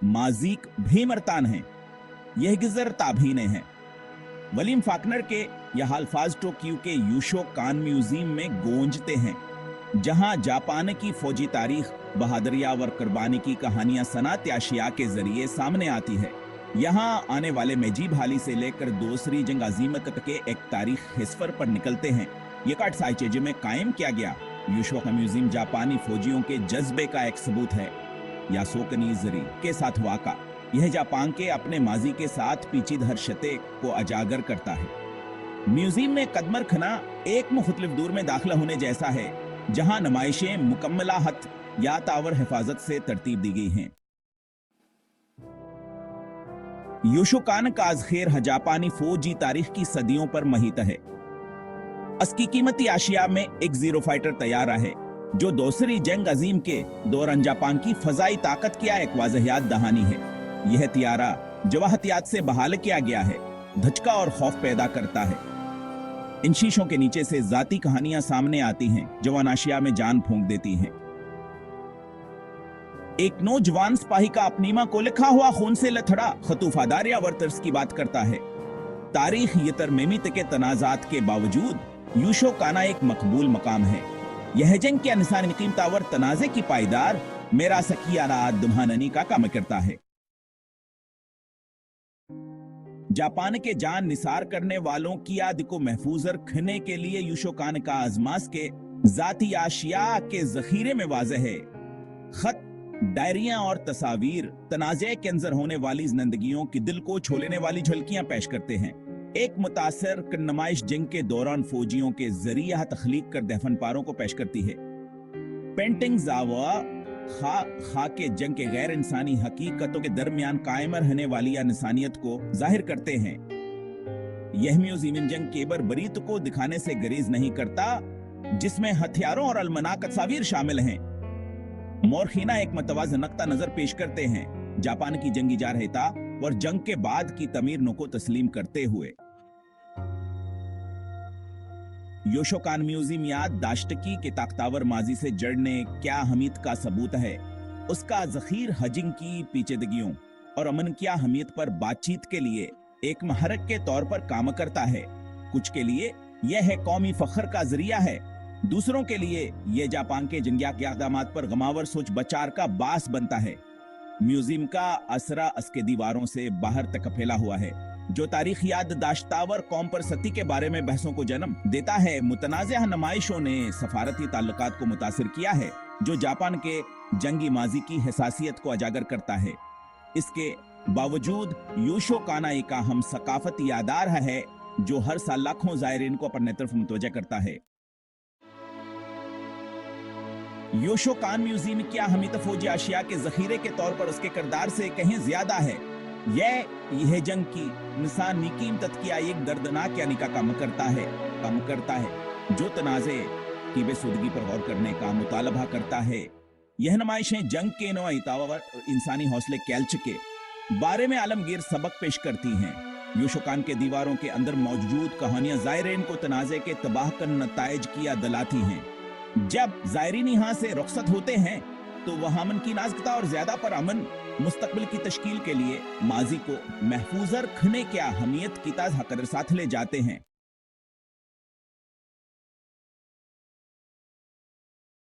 माजीक भीमरतान हैं, यह गिजर ताभीने हैं। वलीम फाकनर के यह अल्फाज टोक्यो के यूशो कान म्यूजियम में गूंजते हैं, जहां जापान की फौजी तारीख, बहादुरिया और कुर्बानी की कहानियां सनात याशिया के जरिए सामने आती है। यहाँ आने वाले मेजी भाली से लेकर दूसरी जंग अजीम तक के एक तारीख हिस्फर पर निकलते हैं। ये काट साइचेजे में कायम किया गया यूशो का म्यूजियम जापानी फौजियों के जज्बे का एक सबूत है। यासोकनी जरी के साथ वाका यह जापान के अपने माजी के साथ पीचीद हर्षते को अजागर करता है। म्यूजियम में कदमर खना एक मुख्तलिफ दूर में दाखिला होने जैसा है, जहां नुमाइशें मुकम्मला हत या तावर हिफाजत से तरतीब दी गई हैं। यूशोकान का अज़खेर जापानी फौजी तारीख की सदियों पर महित है। अस्की कीमती आशिया में एक जीरो फाइटर तैयार है, जो दूसरी जंग अजीम के दौरान जापान की फजाई ताकत की एक वाज़हियात दहानी है। यह तियारा जो हथियात से बहाल किया गया है, धचका और खौफ पैदा करता है। इन शीशों के नीचे से जाती कहानियां सामने आती हैं, जो अनाशिया में जान फूंक देती हैं। एक नौजवान सिपाही का अपनी मां को लिखा हुआ खून से लथड़ा खतूफादार या वर्तर्स की बात करता है। तारीख ये तरमीमित के तनाजात के बावजूद यूशो काना एक मकबूल मकाम है। यह जंग के इंसानी कीमतावर तनाजे की पायदार मेरा सकियारा दुम्हाननी का काम करता है। जापान के जान निसार करने वालों की याद को महफूज रखने के लिए यूशोकान का अजमास के जाती आशिया के जखीरे में वाज़ेह है। खत, डायरियां और तस्वीर तनाज़े के अंदर होने वाली जिंदगियों की दिल को छू लेने वाली झलकियां पेश करते हैं। एक मुतासर नुमाइश जंग के दौरान फौजियों के जरिए तख्लीक कर दफन पारों को पेश करती है। पेंटिंग जावा खा के जंग के गैर इंसानी हकीकतों के दरमियान कायम रहने वाली इंसानियत को जाहिर करते हैं। यह म्यूजियम जंग के बरीत को दिखाने से गरीज नहीं करता, जिसमें हथियारों और अलमनाक तस्वीर शामिल हैं। मोरखीना एक मतवाज़न नक्ता नजर पेश करते हैं जापान की जंगी जारहता और जंग के बाद की तमीर को तस्लीम करते हुए। यूशोकान म्यूजियम याद दाश्तकी के ताकतावर माजी से जड़ने क्या हमीद का सबूत है। उसका जखीर हजिंग की पेचीदगियों और अमन की अहमियत पर बातचीत के लिए एक महरक के तौर पर काम करता है। कुछ के लिए यह है कौमी फख्र का जरिया है, दूसरों के लिए यह जापान के जंगिया के इक़दामात पर गमावर सोच बचार का बास बनता है। म्यूजियम का असरा उसके दीवारों से बाहर तक फैला हुआ है, जो तारीख याद दाश्तावर कौम पर सती के बारे में बहसों को जन्म देता है। मुतनाज़िह नुमाइशों ने सफारती ताल्लुकात को मुतासिर किया है, जो जापान के जंगी माजी की हसासियत को उजागर करता है। इसके बावजूद यूशोकाना का हम सकाफती यादार है, जो हर साल लाखों ज़ायरीन को अपने तरफ मुतवज्जह करता है। यूशोकान म्यूजियम की अहमियत फौजी आशिया के जखीरे के तौर पर उसके किरदार से कहीं ज्यादा है। यह जंग की इंसानी कीमत की एक दर्दनाक यानी का काम करता है, जो तनाज़े की बेसुदगी पर गौर करने का मुतालबा करता है। यह नुमाइशें जंग के नौइतावर इंसानी हौसले कैल्च के बारे में आलमगीर सबक पेश करती हैं। यूशोकान के दीवारों के अंदर मौजूद कहानियां ज़ायरीन को तनाज़े के तबाह कन नताइज की याद दिलाती हैं। जब ज़ायरीन यहाँ से रुखसत होते हैं, तो वह अमन की नाज़ुकता और ज्यादा पर अमन मुस्तकबिल की तश्कील के लिए माजी को महफूज रखने की अहमियत की ताज़ा कर साथ ले जाते हैं।